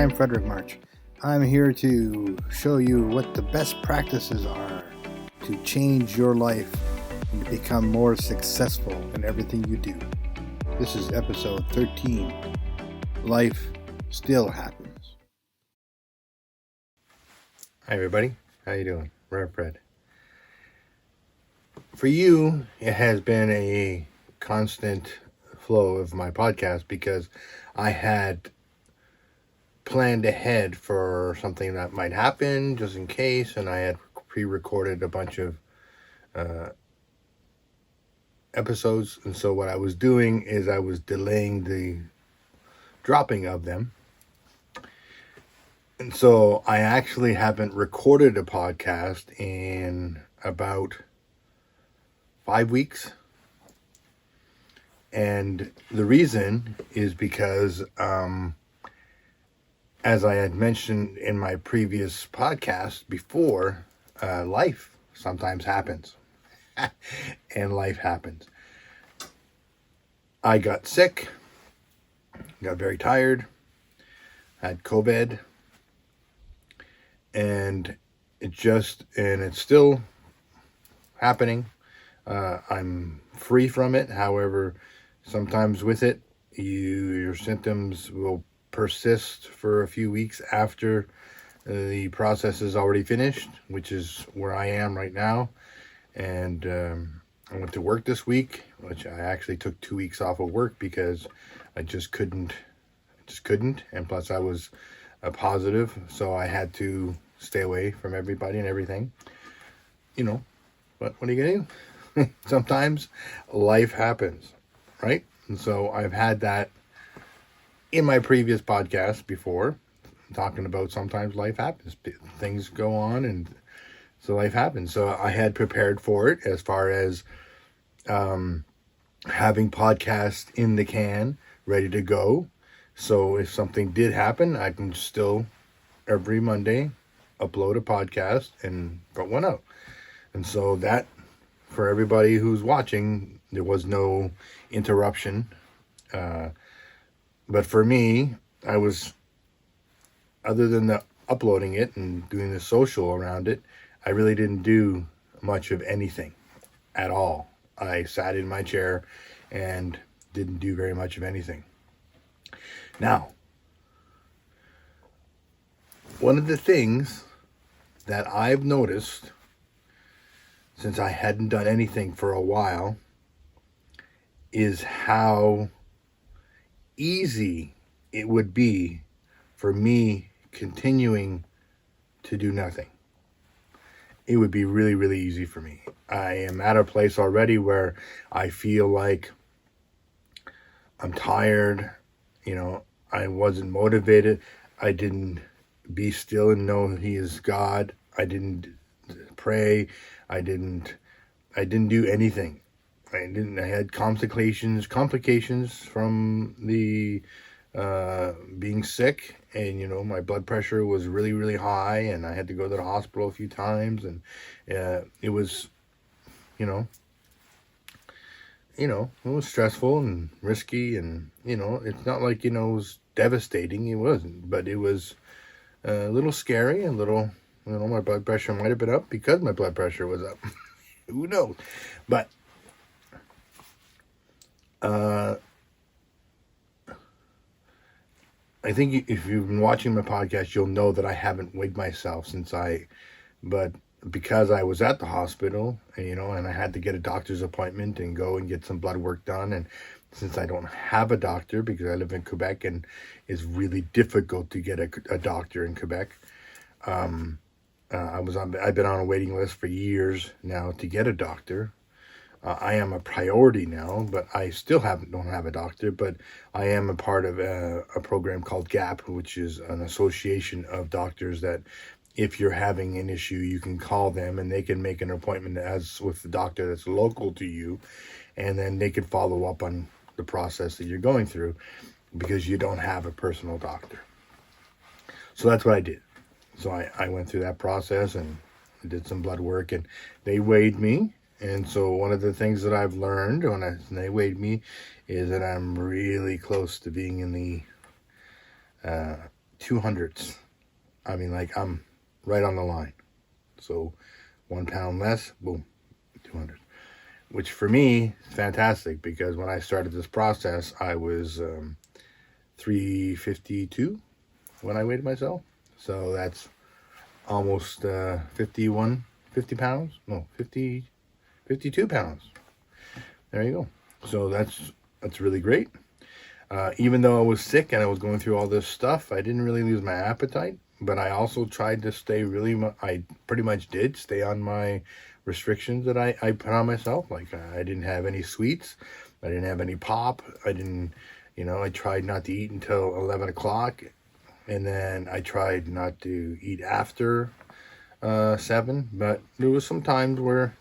I'm Frederick March. I'm here to show you what the best practices are to change your life and to become more successful in everything you do. This is episode 13. Life still happens. Hi everybody, how you doing? Fred. For you, it has been a constant flow of my podcast because I had planned ahead for something that might happen just in case, and I had pre-recorded a bunch of episodes, and so what I was doing is I was delaying the dropping of them. And so I actually haven't recorded a podcast in about 5 weeks. And the reason is because, as I had mentioned in my previous podcast before, life sometimes happens. And life happens. I got sick, got very tired, had COVID, and it's still happening. I'm free from it. However, sometimes with it, your symptoms will persist for a few weeks after the process is already finished, which is where I am right now. And I went to work this week, which I actually took 2 weeks off of work because I just couldn't. And plus I was positive, so I had to stay away from everybody and everything. But what are you going to do? Sometimes life happens, right? And so I've had that in my previous podcast before, talking about sometimes life happens. Things go on, and so life happens. So I had prepared for it as far as having podcasts in the can, ready to go. So if something did happen, I can still, every Monday, upload a podcast and put one out. And so that, for everybody who's watching, there was no interruption. But for me, I was, other than the uploading it and doing the social around it, I really didn't do much of anything at all. I sat in my chair and didn't do very much of anything. Now, one of the things that I've noticed, since I hadn't done anything for a while, is how easy it would be for me continuing to do nothing. It would be really, really easy for me. I am at a place already where I feel like I'm tired. I wasn't motivated. I didn't be still and know He is God. I didn't pray. I didn't do anything. I had complications from the being sick, and my blood pressure was really, really high, and I had to go to the hospital a few times, and it was, it was stressful and risky, and it's not like it was devastating. It wasn't, but it was a little scary, and my blood pressure might have been up because my blood pressure was up. Who knows? But I think if you've been watching my podcast, you'll know that I haven't weighed myself but because I was at the hospital, and I had to get a doctor's appointment and go and get some blood work done. And since I don't have a doctor because I live in Quebec and it's really difficult to get a doctor in Quebec, I've been on a waiting list for years now to get a doctor. I am a priority now, but I still don't have a doctor, but I am a part of a program called GAP, which is an association of doctors that if you're having an issue, you can call them and they can make an appointment as with the doctor that's local to you, and then they can follow up on the process that you're going through because you don't have a personal doctor. So that's what I did. So I went through that process and did some blood work, and they weighed me. And so one of the things that I've learned when they weighed me is that I'm really close to being in the 200s. I mean, like, I'm right on the line. So 1 pound less, boom, 200. Which for me is fantastic, because when I started this process, I was 352 when I weighed myself. So that's almost 50 pounds. No, 52 pounds. There you go. So that's really great. Even though I was sick and I was going through all this stuff, I didn't really lose my appetite. But I also tried to stay I pretty much did stay on my restrictions that I put on myself. Like, I didn't have any sweets. I didn't have any pop. I tried not to eat until 11 o'clock. And then I tried not to eat after 7. But there was some times where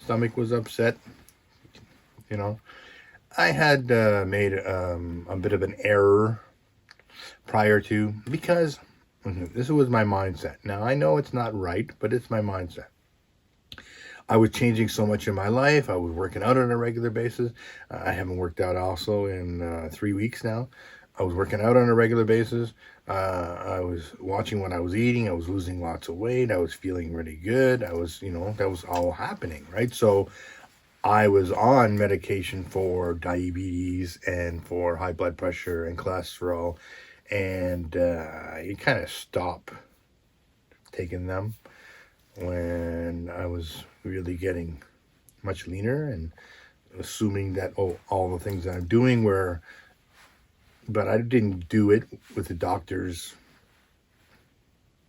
stomach was upset. I had made a bit of an error prior to, because this was my mindset. Now, I know it's not right, but it's my mindset. I was changing so much in my life. I was working out on a regular basis. I haven't worked out also in 3 weeks now. I was working out on a regular basis. I was watching what I was eating. I was losing lots of weight. I was feeling really good. That was all happening, right? So I was on medication for diabetes and for high blood pressure and cholesterol. And you kind of stop taking them when I was really getting much leaner, and assuming that all the things that I'm doing were, but I didn't do it with the doctor's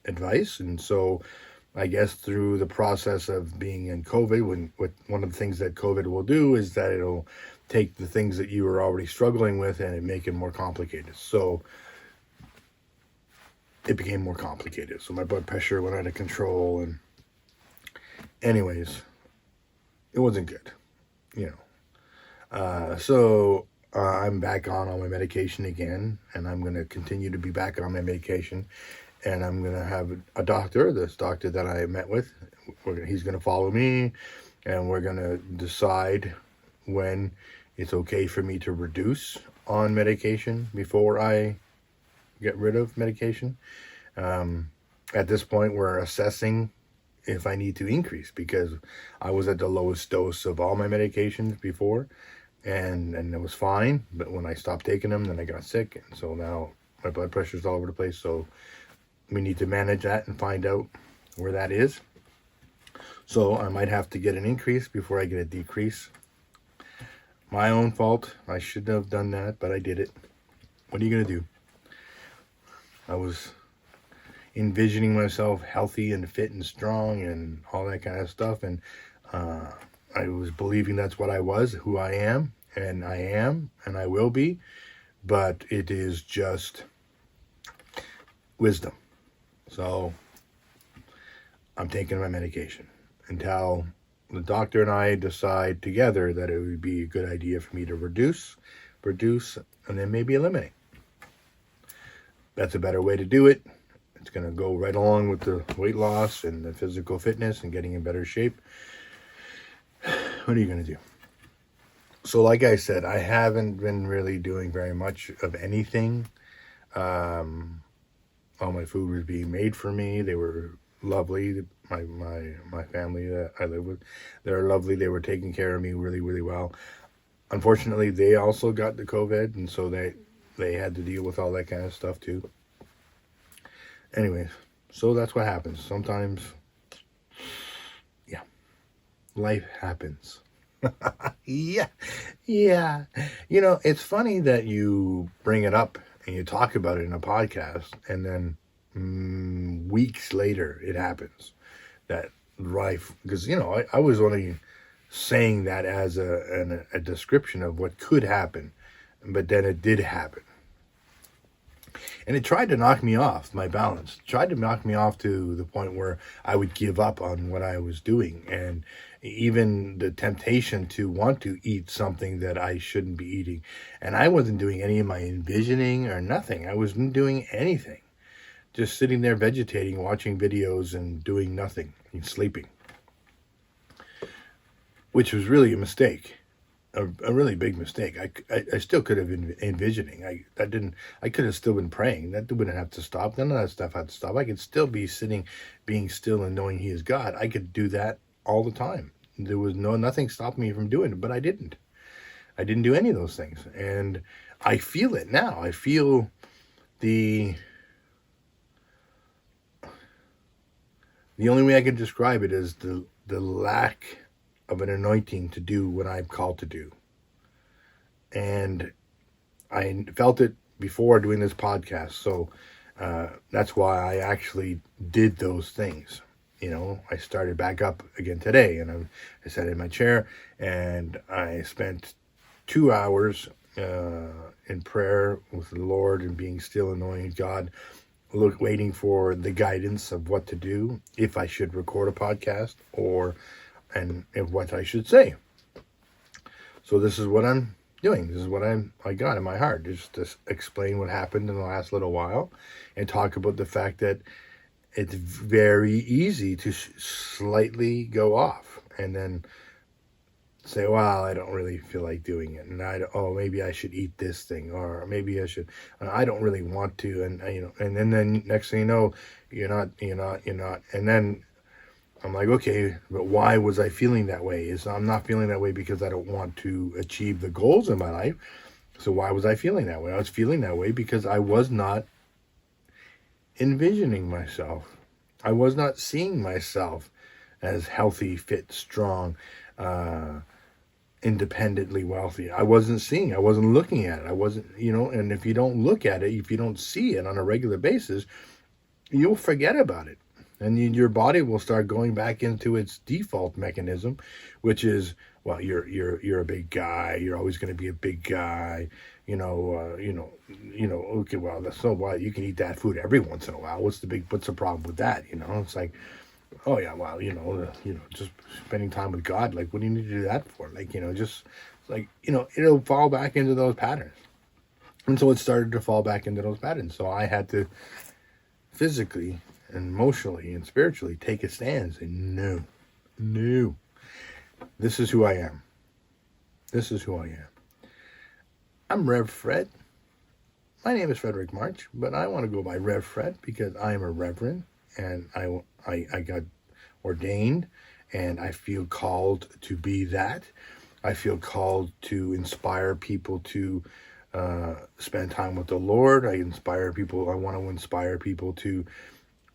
advice. And so I guess through the process of being in COVID, one of the things that COVID will do is that it'll take the things that you were already struggling with and make it more complicated. So it became more complicated. So my blood pressure went out of control, and anyways, it wasn't good, So I'm back on all my medication again, and I'm going to continue to be back on my medication. And I'm going to have this doctor that I met with, he's going to follow me, and we're going to decide when it's okay for me to reduce on medication before I get rid of medication. At this point, we're assessing if I need to increase, because I was at the lowest dose of all my medications before, and it was fine. But when I stopped taking them, then I got sick, and so now my blood pressure is all over the place. So we need to manage that and find out where that is. So I might have to get an increase before I get a decrease. My own fault. I shouldn't have done that, but I did it. What are you going to do? I was envisioning myself healthy and fit and strong and all that kind of stuff. And I was believing that's what I was, who I am, and I will be. But it is just wisdom. So I'm taking my medication until the doctor and I decide together that it would be a good idea for me to reduce, and then maybe eliminate. That's a better way to do it. It's going to go right along with the weight loss and the physical fitness and getting in better shape. What are you going to do? So like I said, I haven't been really doing very much of anything. All my food was being made for me. They were lovely. My family that I live with, they're lovely. They were taking care of me really, really well. Unfortunately, they also got the COVID, and so they had to deal with all that kind of stuff too. Anyways, so that's what happens. Sometimes, yeah, life happens. Yeah. It's funny that you bring it up and you talk about it in a podcast, and then weeks later it happens. That life, because I was only saying that as a description of what could happen, but then it did happen. And it tried to knock me off my balance. It tried to knock me off to the point where I would give up on what I was doing. And even the temptation to want to eat something that I shouldn't be eating. And I wasn't doing any of my envisioning or nothing. I wasn't doing anything. Just sitting there vegetating, watching videos and doing nothing and sleeping. Which was really a mistake. a really big mistake. I still could have been envisioning. I could have still been praying. That wouldn't have to stop. None of that stuff had to stop. I could still be sitting, being still and knowing He is God. I could do that all the time. There was nothing stopping me from doing it, but I didn't. I didn't do any of those things. And I feel it now. I feel the only way I can describe it is the lack of an anointing to do what I'm called to do. And I felt it before doing this podcast. So that's why I actually did those things. I started back up again today, and I sat in my chair and I spent 2 hours in prayer with the Lord and being still and knowing God, waiting for the guidance of what to do, if I should record a podcast and what I should say. So this is what I'm doing. This is what I got in my heart, just to explain what happened in the last little while and talk about the fact that it's very easy to slightly go off and then say, well, I don't really feel like doing it. And maybe I should eat this thing, or maybe I should, I don't really want to. And, and then next thing you know, you're not. And then I'm like, okay, but why was I feeling that way? I'm not feeling that way because I don't want to achieve the goals in my life. So why was I feeling that way? I was feeling that way because I was not envisioning myself. I was not seeing myself as healthy, fit, strong, independently wealthy. I wasn't looking at it. I wasn't, and if you don't look at it, if you don't see it on a regular basis, you'll forget about it. And your body will start going back into its default mechanism, which is, well, you're a big guy. You're always going to be a big guy. Okay, well, that's so what, you can eat that food every once in a while. What's the problem with that? It's like, oh yeah, well, just spending time with God. Like, what do you need to do that for? Like, just like, it'll fall back into those patterns. And so it started to fall back into those patterns. So I had to physically and emotionally and spiritually take a stand and say, no, this is who I am. This is who I am. I'm Rev Fred. My name is Frederick March, but I want to go by Rev Fred because I am a reverend, and I got ordained, and I feel called to be that. I feel called to inspire people to spend time with the Lord. I want to inspire people to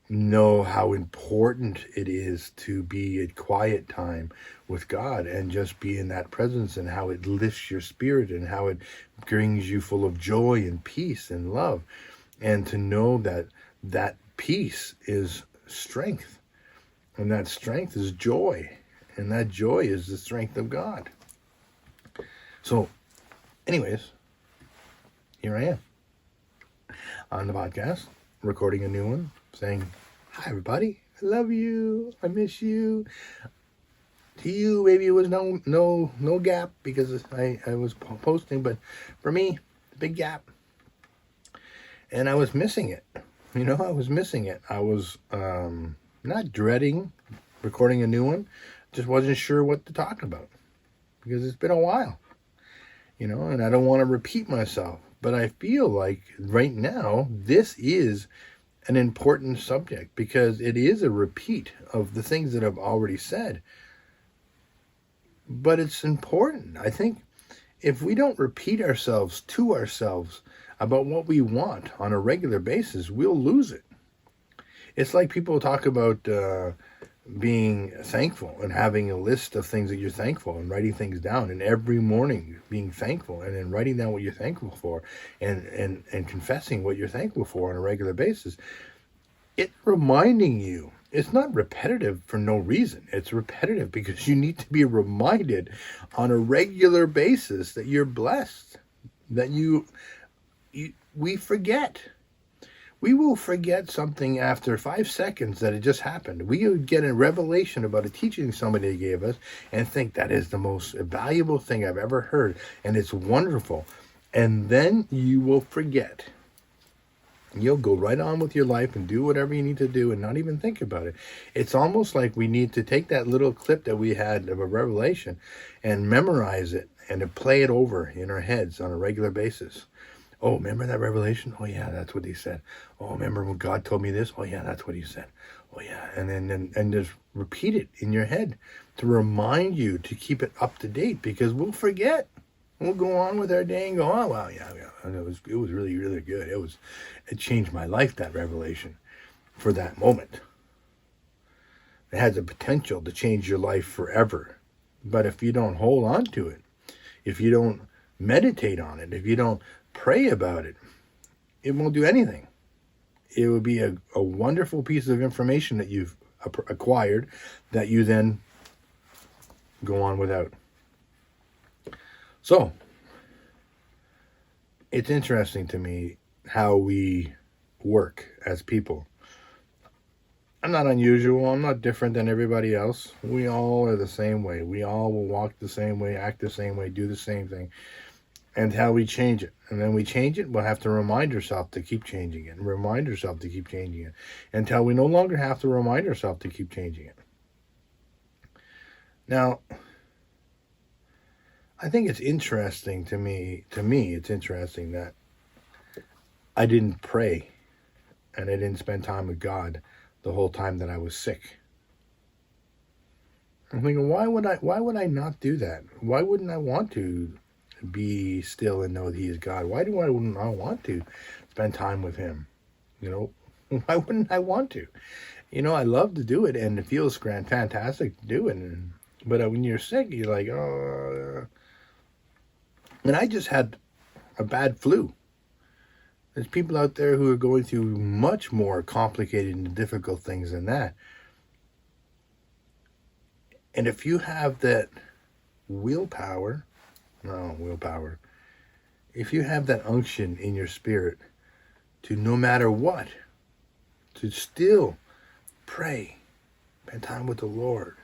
know how important it is to be at quiet time with God and just be in that presence, and how it lifts your spirit and how it brings you full of joy and peace and love, and to know that peace is strength, and that strength is joy, and that joy is the strength of God. So anyways, here I am on the podcast, recording a new one, saying, hi everybody, I love you, I miss you. To you, maybe it was no gap because I was posting, but for me, big gap. And I was missing it. I was missing it. I was not dreading recording a new one, just wasn't sure what to talk about because it's been a while, and I don't want to repeat myself. But I feel like right now, this is an important subject because it is a repeat of the things that I've already said. But it's important. I think if we don't repeat ourselves to ourselves about what we want on a regular basis, we'll lose it. It's like people talk about being thankful and having a list of things that you're thankful and writing things down, and every morning being thankful and then writing down what you're thankful for and confessing what you're thankful for on a regular basis. It's reminding you. It's not repetitive for no reason. It's repetitive because you need to be reminded on a regular basis that you're blessed, that we forget. We will forget something after 5 seconds that it just happened. We would get a revelation about a teaching somebody gave us and think that is the most valuable thing I've ever heard, and it's wonderful. And then you will forget. You'll go right on with your life and do whatever you need to do and not even think about it. It's almost like we need to take that little clip that we had of a revelation and memorize it and to play it over in our heads on a regular basis. Oh, remember that revelation? Oh yeah, that's what he said. Oh, remember when God told me this? Oh yeah, that's what he said. Oh yeah, and then just repeat it in your head to remind you to keep it up to date, because we'll forget. We'll go on with our day and go, oh wow, yeah. And it was really, really good. It changed my life, that revelation, for that moment. It has the potential to change your life forever. But if you don't hold on to it, if you don't meditate on it, if you don't pray about it, it won't do anything. It would be a wonderful piece of information that you've acquired that you then go on without. So, it's interesting to me how we work as people. I'm not unusual. I'm not different than everybody else. We all are the same way. We all will walk the same way, act the same way, do the same thing. And how we change it. And then we change it, we'll have to remind ourselves to keep changing it. And remind ourselves to keep changing it. Until we no longer have to remind ourselves to keep changing it. Now, I think it's interesting to me, it's interesting that I didn't pray and I didn't spend time with God the whole time that I was sick. I'm thinking, why would I not do that? Why wouldn't I want to be still and know that he is God? Why wouldn't I want to spend time with him? Why wouldn't I want to? I love to do it, and it feels fantastic to do it. But when you're sick, you're like, oh. And I just had a bad flu. There's people out there who are going through much more complicated and difficult things than that. And if you have that willpower, if you have that unction in your spirit to, no matter what, to still pray, spend time with the Lord,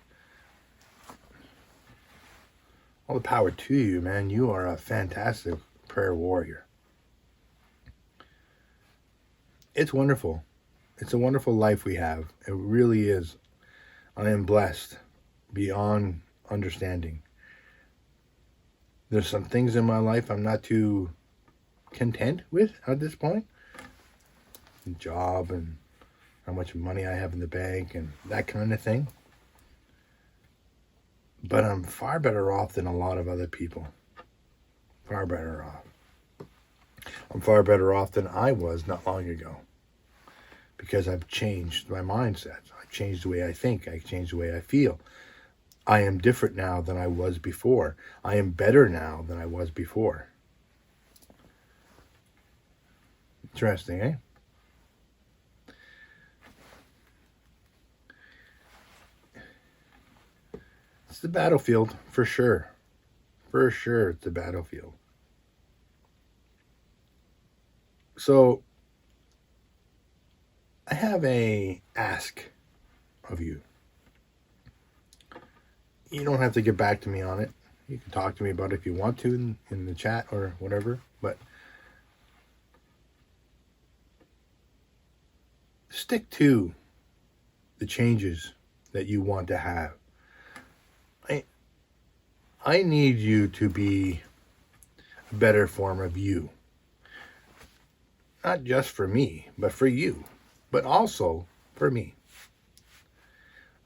all the power to you, man. You are a fantastic prayer warrior. It's wonderful. It's a wonderful life we have. It really is. I am blessed beyond understanding. There's some things in my life I'm not too content with at this point. The job and how much money I have in the bank and that kind of thing. But I'm far better off than a lot of other people. Far better off. I'm far better off than I was not long ago. Because I've changed my mindset. I've changed the way I think. I've changed the way I feel. I am different now than I was before. I am better now than I was before. Interesting, eh? It's the battlefield, for sure. For sure, it's the battlefield. So, I have a ask of you. You don't have to get back to me on it. You can talk to me about it if you want to in the chat or whatever. But stick to the changes that you want to have. I need you to be a better form of you. Not just for me, but for you. But also for me.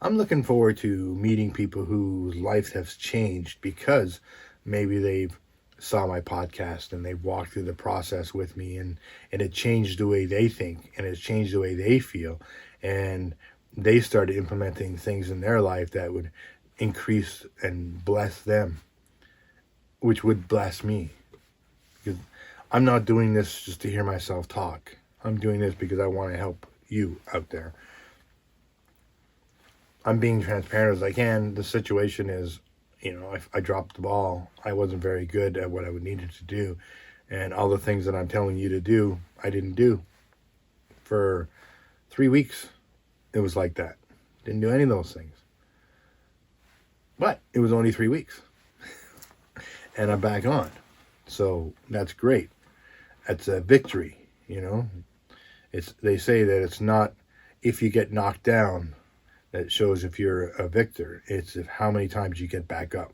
I'm looking forward to meeting people whose lives have changed because maybe they've saw my podcast and they've walked through the process with me and it changed the way they think and it's changed the way they feel. And they started implementing things in their life that would increase and bless them, which would bless me. Because I'm not doing this just to hear myself talk. I'm doing this because I want to help you out there. I'm being transparent as I can. The situation is, I dropped the ball. I wasn't very good at what I needed to do. And all the things that I'm telling you to do, I didn't do. For 3 weeks, it was like that. Didn't do any of those things. But it was only 3 weeks. And I'm back on. So that's great. That's a victory, They say that it's not if you get knocked down that shows if you're a victor. It's how many times you get back up.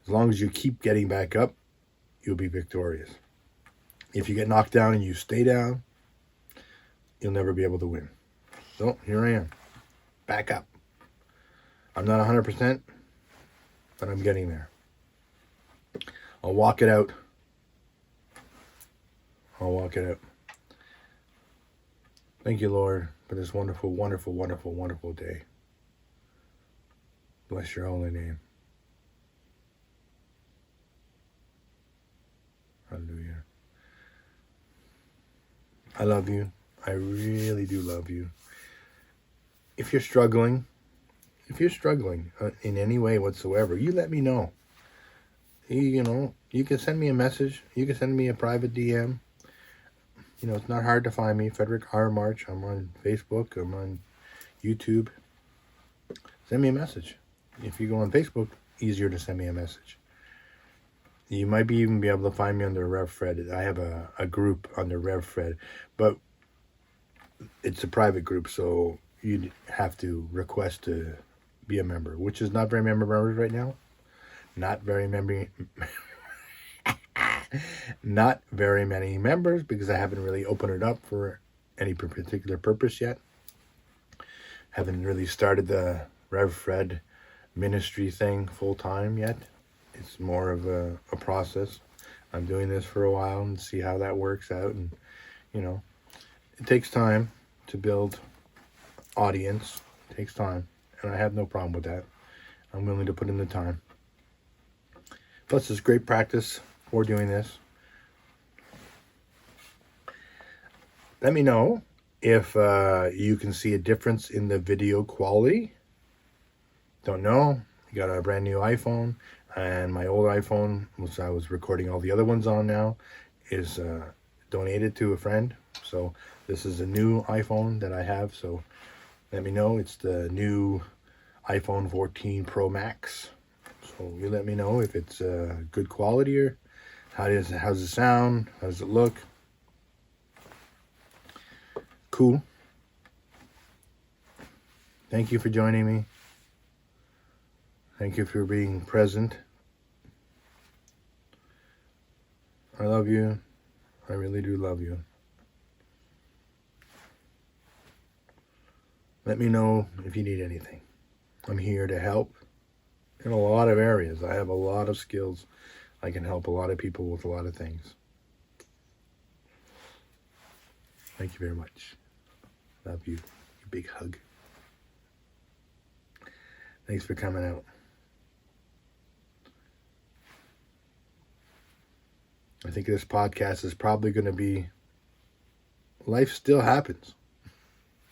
As long as you keep getting back up, you'll be victorious. If you get knocked down and you stay down, you'll never be able to win. So here I am, back up. I'm not 100%, but I'm getting there. I'll walk it out. Thank you, Lord, for this wonderful, wonderful, wonderful, wonderful day. Bless your holy name. Hallelujah. I love you. I really do love you. If you're struggling in any way whatsoever, you let me know. You can send me a message. You can send me a private DM. It's not hard to find me. Frederick R. March. I'm on Facebook. I'm on YouTube. Send me a message. If you go on Facebook, easier to send me a message. You might even be able to find me under RevFred. I have a group under RevFred, but it's a private group, so you'd have to request to be a member, which is not very many members right now. Not very many members, because I haven't really opened it up for any particular purpose yet. Haven't really started the RevFred ministry thing full time yet. It's more of a process. I'm doing this for a while and see how that works out. And, it takes time to build audience. It takes time. And I have no problem with that. I'm willing to put in the time. Plus, it's great practice for doing this. Let me know if you can see a difference in the video quality. Don't know. I got a brand new iPhone, and my old iPhone, which I was recording all the other ones on now, is donated to a friend. So this is a new iPhone that I have. So let me know. It's the new iPhone 14 Pro Max. So you let me know if it's good quality, or how's it sound? How does it look? Cool. Thank you for joining me. Thank you for being present. I love you. I really do love you. Let me know if you need anything. I'm here to help in a lot of areas. I have a lot of skills. I can help a lot of people with a lot of things. Thank you very much. Love you. A big hug. Thanks for coming out. I think this podcast is probably going to be Life Still Happens.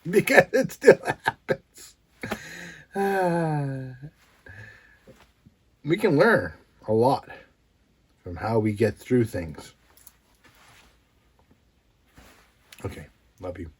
Because it still happens. We can learn a lot from how we get through things. Okay, love you.